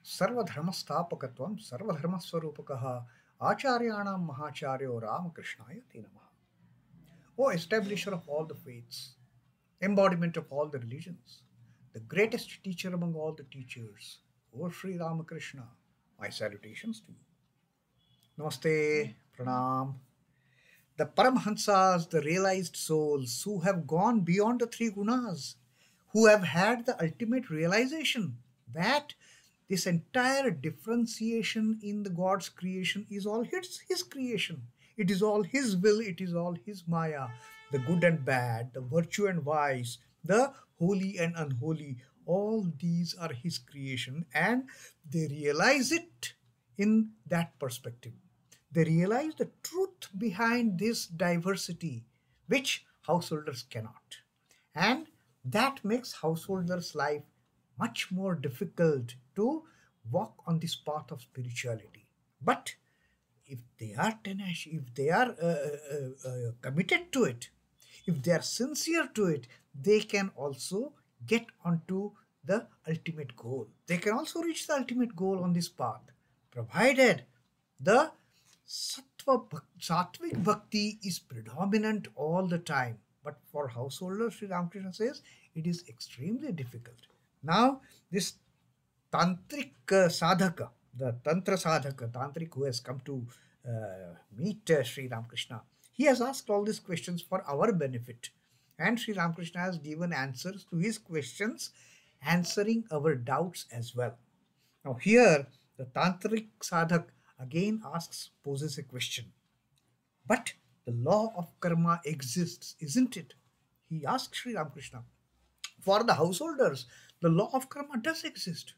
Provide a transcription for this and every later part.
सर्वधर्मस्थापकत्वं सर्वधर्मस्वरूपकः आचार्याणां महाचार्यो रामकृष्णाय ते नमः. O establisher of all the faiths, embodiment of all the religions, the greatest teacher among all the teachers, O Sri Ramakrishna, my salutations to you. Namaste, Pranam. The Paramhansas, the realized souls who have gone beyond the three gunas, who have had the ultimate realization that this entire differentiation in the God's creation is all his creation. It is all his will, it is all his maya. The good and bad, the virtue and vice, the holy and unholy, all these are his creation, and they realize it in that perspective. They realize the truth behind this diversity, which householders cannot. And that makes householders' life much more difficult to walk on this path of spirituality. But if they are tenacious, if they are committed to it, if they are sincere to it, they can also get onto the ultimate goal. They can also reach the ultimate goal on this path, provided the sattvic bhakti is predominant all the time. But for householders, Sri Ramakrishna says, it is extremely difficult. Now, this tantric sadhaka, the tantra sadhaka, tantric who has come to meet Sri Ramakrishna, he has asked all these questions for our benefit. And Sri Ramakrishna has given answers to his questions, answering our doubts as well. Now here, the tantric sadhak again poses a question. But the law of karma exists, isn't it? He asks Sri Ramakrishna. For the householders, the law of karma does exist.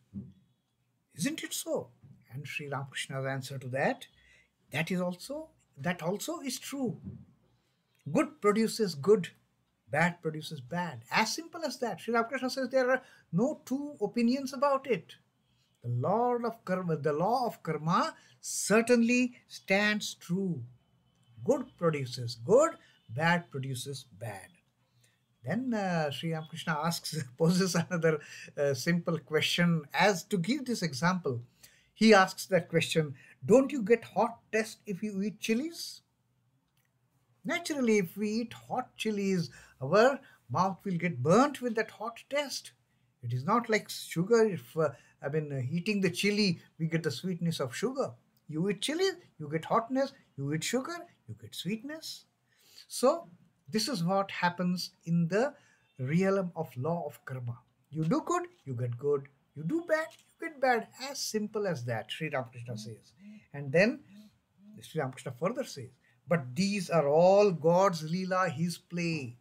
Isn't it so? And Sri Ramakrishna's answer to that, that also is true. Good produces good, bad produces bad. As simple as that. Sri Ramakrishna says there are no two opinions about it. The law of karma certainly stands true. Good produces good, bad produces bad. Then Sri Ramakrishna poses another simple question as to give this example. He asks that question, don't you get hot test if you eat chilies? Naturally, if we eat hot chilies, our mouth will get burnt with that hot taste. It is not like sugar. If eating the chili, we get the sweetness of sugar. You eat chili, you get hotness. You eat sugar, you get sweetness. So this is what happens in the realm of law of karma. You do good, you get good. You do bad, you get bad. As simple as that, Sri Ramakrishna says. And then Sri Ramakrishna further says, but these are all God's lila, his play.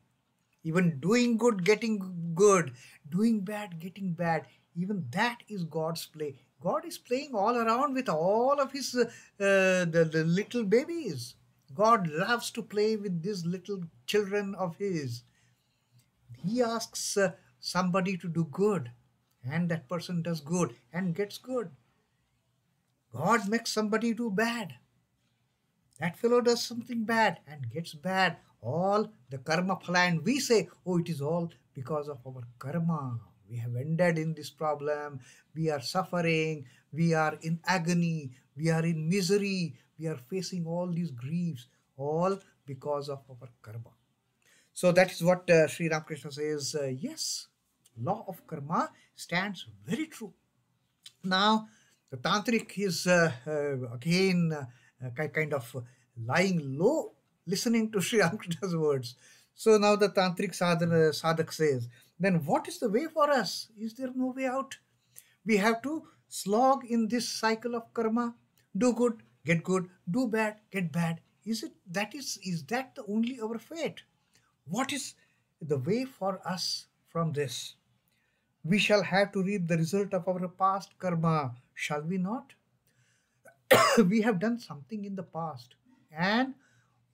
Even doing good, getting good, doing bad, getting bad, even that is God's play. God is playing all around with all of his the little babies. God loves to play with these little children of his. He asks somebody to do good, and that person does good and gets good. God makes somebody do bad. That fellow does something bad and gets bad. All the karma phala, and we say, oh, it is all because of our karma. We have ended in this problem. We are suffering. We are in agony. We are in misery. We are facing all these griefs, all because of our karma. So that is what Sri Ramakrishna says. Yes, law of karma stands very true. Now, the tantric is again kind of lying low, listening to Sri Ramakrishna's words. So now the tantric sadhak says, then what is the way for us? Is there no way out? We have to slog in this cycle of karma. Do good, get good. Do bad, get bad. Is that the only our fate? What is the way for us from this? We shall have to reap the result of our past karma, shall we not? We have done something in the past, and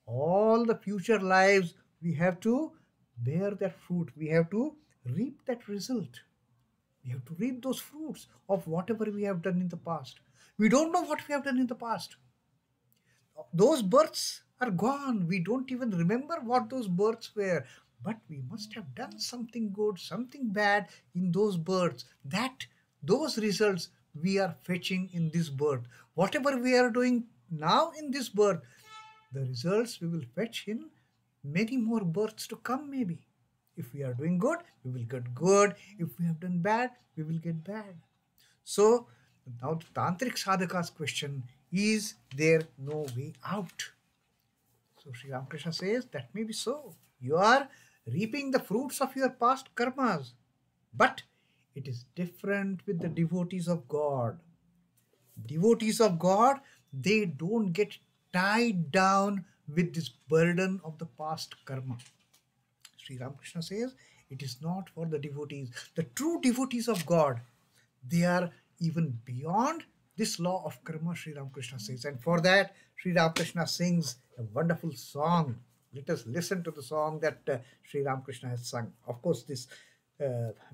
all the future lives we have to bear that fruit. We have to reap that result. We have to reap those fruits of whatever we have done in the past. We don't know what we have done in the past. Those births are gone. We don't even remember what those births were. But we must have done something good, something bad in those births. Those results we are fetching in this birth. Whatever we are doing now in this birth, the results we will fetch in many more births to come, maybe. If we are doing good, we will get good. If we have done bad, we will get bad. So now the Tantric Sadhaka's question, is there no way out? So Sri Ramakrishna says that may be so. You are reaping the fruits of your past karmas. But it is different with the devotees of God. Devotees of God, they don't get tied down with this burden of the past karma. Sri Ramakrishna says it is not for the devotees. The true devotees of God, they are even beyond this law of karma, Sri Ramakrishna says. And for that, Sri Ramakrishna sings a wonderful song. Let us listen to the song that Sri Ramakrishna has sung. Of course, this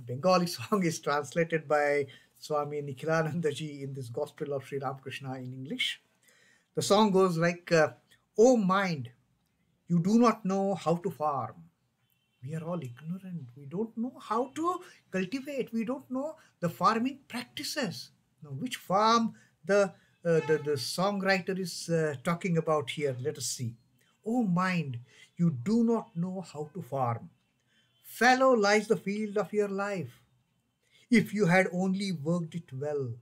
Bengali song is translated by Swami Nikhilanandaji in this Gospel of Sri Ramakrishna in English. The song goes like, "O mind, you do not know how to farm." We are all ignorant. We don't know how to cultivate. We don't know the farming practices. Now, which farm the songwriter is talking about here? Let us see. "O mind, you do not know how to farm. Fallow lies the field of your life. If you had only worked it well,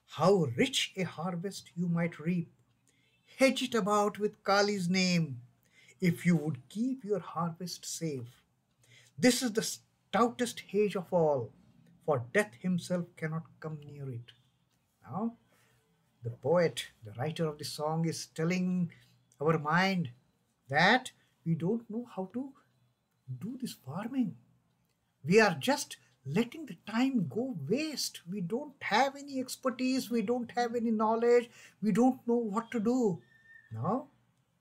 how rich a harvest you might reap. Hedge it about with Kali's name, if you would keep your harvest safe. This is the stoutest hedge of all, for death himself cannot come near it." Now, the poet, the writer of the song, is telling our mind that we don't know how to do this farming. We are just letting the time go waste. We don't have any expertise. We don't have any knowledge. We don't know what to do. Now,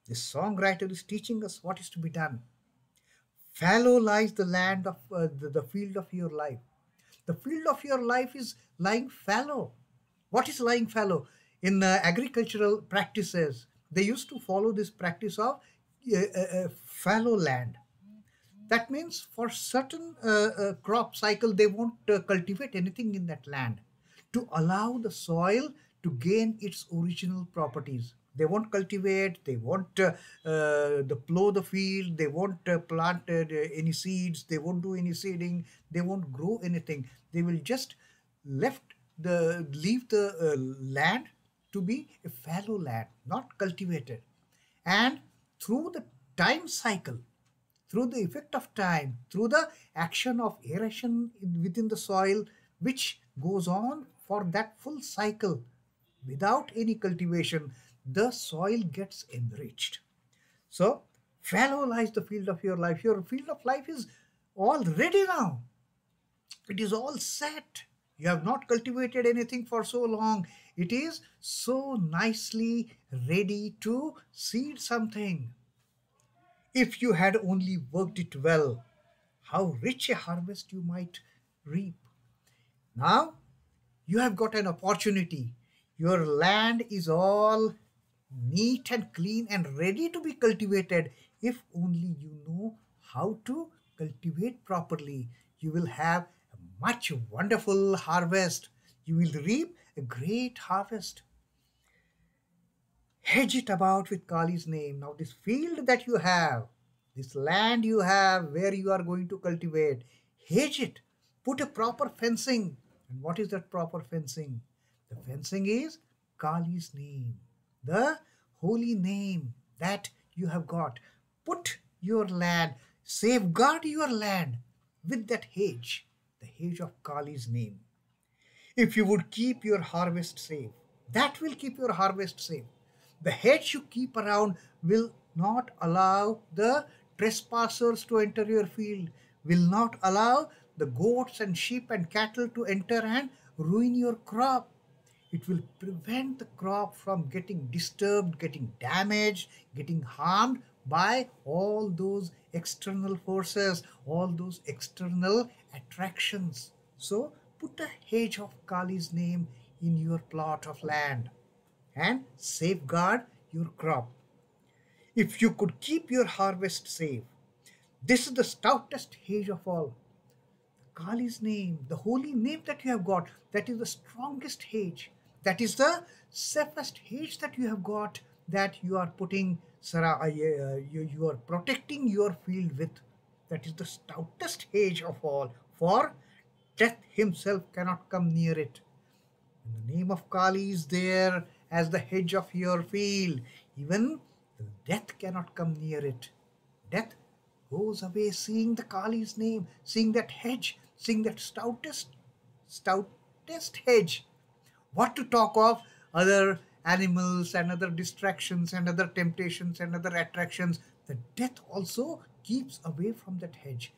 this songwriter is teaching us what is to be done. Fallow lies the land of the field of your life. The field of your life is lying fallow. What is lying fallow? In agricultural practices, they used to follow this practice of fallow land. That means for certain crop cycle, they won't cultivate anything in that land to allow the soil to gain its original properties. They won't cultivate, they won't plow the field, they won't plant any seeds, they won't do any seeding, they won't grow anything. They will just leave the land to be a fallow land, not cultivated. And through the time cycle, through the effect of time, through the action of aeration within the soil, which goes on for that full cycle without any cultivation, the soil gets enriched. So, fallow lies the field of your life. Your field of life is all ready now. It is all set. You have not cultivated anything for so long. It is so nicely ready to seed something. If you had only worked it well, how rich a harvest you might reap. Now, you have got an opportunity. Your land is all neat and clean and ready to be cultivated. If only you know how to cultivate properly, you will have a much wonderful harvest. You will reap a great harvest. Hedge it about with Kali's name. Now, this field that you have, this land you have where you are going to cultivate, hedge it. Put a proper fencing. And what is that proper fencing? The fencing is Kali's name, the holy name that you have got. Put your land, safeguard your land with that hedge, the hedge of Kali's name. If you would keep your harvest safe, that will keep your harvest safe. The hedge you keep around will not allow the trespassers to enter your field, will not allow the goats and sheep and cattle to enter and ruin your crop. It will prevent the crop from getting disturbed, getting damaged, getting harmed by all those external forces, all those external attractions. So put a hedge of Kali's name in your plot of land and safeguard your crop. If you could keep your harvest safe, this is the stoutest hedge of all. Kali's name, the holy name that you have got, that is the strongest hedge. That is the safest hedge that you have got, that you are putting, you are protecting your field with. That is the stoutest hedge of all, for death himself cannot come near it. And the name of Kali is there as the hedge of your field. Even death cannot come near it. Death goes away seeing the Kali's name, seeing that hedge, seeing that stoutest hedge. What to talk of other animals and other distractions and other temptations and other attractions? The death also keeps away from that hedge.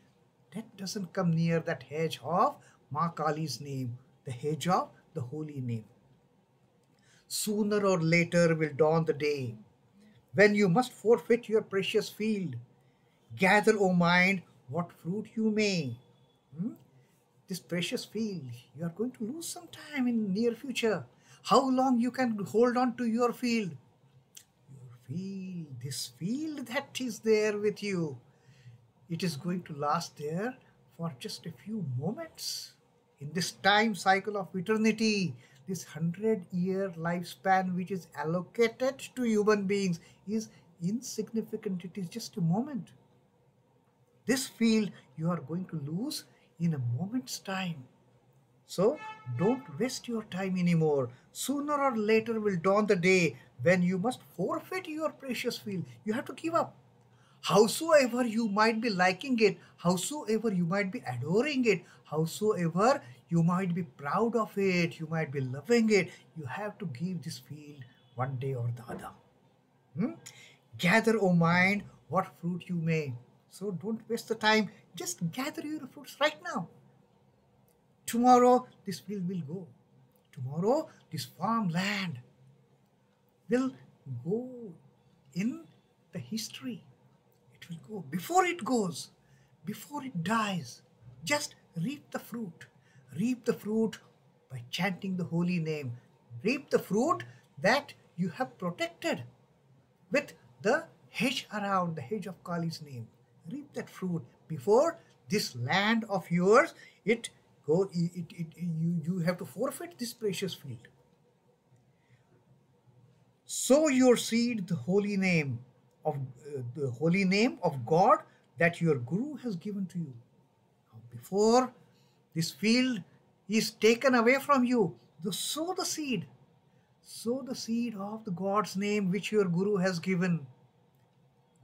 Death doesn't come near that hedge of Ma Kali's name, the hedge of the holy name. Sooner or later will dawn the day when you must forfeit your precious field. Gather, O mind, what fruit you may. This precious field, you are going to lose some time in near future. How long you can hold on to your field? Your field, this field that is there with you, it is going to last there for just a few moments. In this time cycle of eternity, this 100-year lifespan which is allocated to human beings is insignificant. It is just a moment. This field you are going to lose in a moment's time. So don't waste your time anymore. Sooner or later will dawn the day when you must forfeit your precious field. You have to give up. Howsoever you might be liking it, howsoever you might be adoring it, howsoever you might be proud of it, you might be loving it, you have to give this field one day or the other. Gather, O mind, what fruit you may. So don't waste the time. Just gather your fruits right now. Tomorrow this field will go. Tomorrow this farmland will go in the history. It will go. Before it goes, before it dies, just reap the fruit. Reap the fruit by chanting the holy name. Reap the fruit that you have protected with the hedge around, the hedge of Kali's name. Reap that fruit before this land of yours, you have to forfeit this precious field. Sow your seed the holy name of God that your Guru has given to you. Before this field is taken away from you, sow the seed. Sow the seed of the God's name which your Guru has given.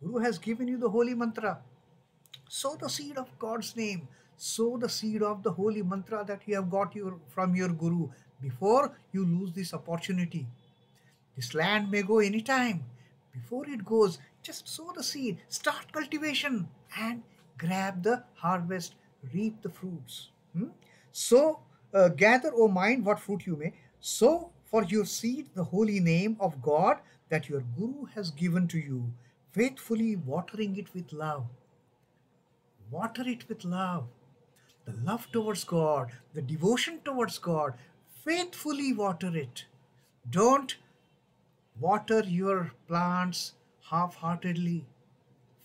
Guru has given you the holy mantra. Sow the seed of God's name. Sow the seed of the holy mantra that you have got from your Guru before you lose this opportunity. This land may go anytime. Before it goes, just sow the seed, start cultivation, and grab the harvest, reap the fruits. So, gather, O mind, what fruit you may. Sow for your seed the holy name of God that your Guru has given to you, faithfully watering it with love. Water it with love. The love towards God, the devotion towards God, faithfully water it. Don't water your plants half-heartedly.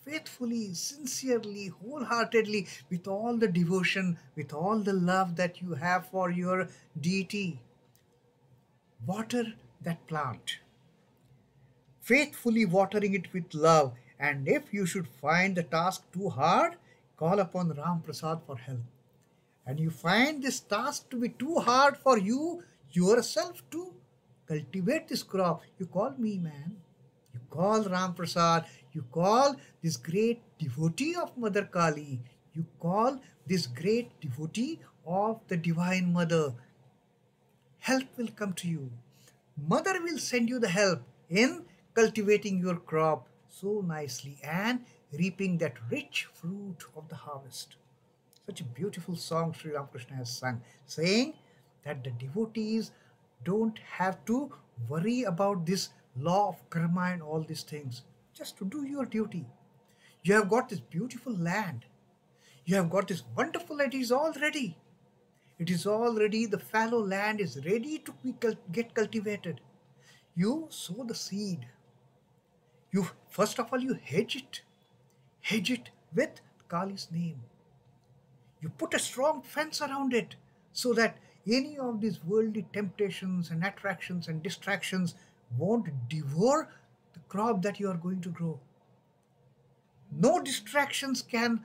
Faithfully, sincerely, wholeheartedly, with all the devotion, with all the love that you have for your deity. Water that plant. Faithfully watering it with love. And if you should find the task too hard, call upon Ram Prasad for help. And you find this task to be too hard for you yourself to cultivate this crop, you call me, man. You call Ram Prasad. You call this great devotee of Mother Kali. You call this great devotee of the Divine Mother. Help will come to you. Mother will send you the help in cultivating your crop so nicely and reaping that rich fruit of the harvest. Such a beautiful song Sri Ramakrishna has sung, saying that the devotees don't have to worry about this law of karma and all these things. Just to do your duty. You have got this beautiful land. You have got this wonderful, it is all ready. It is all ready. The fallow land is ready to get cultivated. You sow the seed. First of all, you hedge it. Hedge it with Kali's name. You put a strong fence around it so that any of these worldly temptations and attractions and distractions won't devour the crop that you are going to grow. No distractions can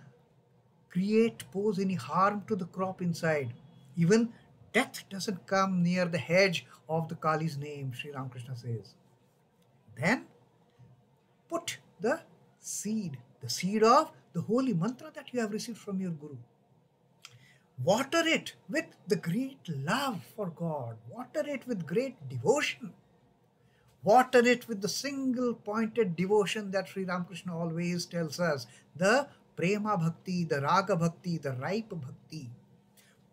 pose any harm to the crop inside. Even death doesn't come near the hedge of the Kali's name, Sri Ramakrishna says. Then put the seed of the holy mantra that you have received from your Guru. Water it with the great love for God. Water it with great devotion. Water it with the single pointed devotion that Sri Ramakrishna always tells us, the prema bhakti, the raga bhakti, the ripe bhakti.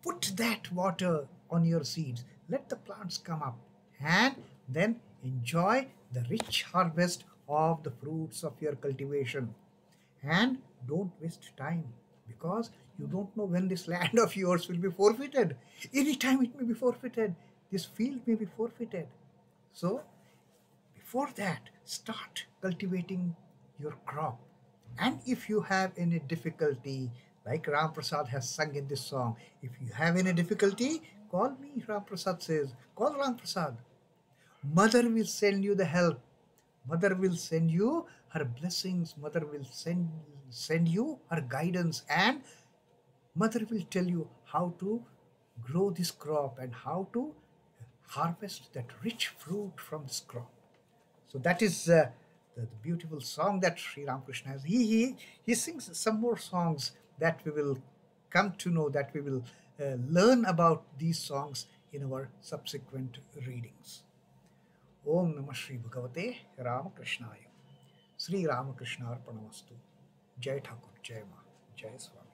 Put that water on your seeds. Let the plants come up and then enjoy the rich harvest of the fruits of your cultivation. And don't waste time, because you don't know when this land of yours will be forfeited. Anytime it may be forfeited. This field may be forfeited. So before that, start cultivating your crop. And if you have any difficulty, like Ram Prasad has sung in this song, if you have any difficulty, call me, Ram Prasad says. Call Ram Prasad. Mother will send you the help. Mother will send you her blessings. Mother will send you her guidance. And Mother will tell you how to grow this crop and how to harvest that rich fruit from this crop. So that is the beautiful song that Sri Ramakrishna has. He sings some more songs that we will come to know, that we will learn about these songs in our subsequent readings. Om Namah Shri Bhagavate Ramakrishnaya. Sri Ramakrishna Arpanamastu. Jai Thakur, Jai Ma, Jai Swami.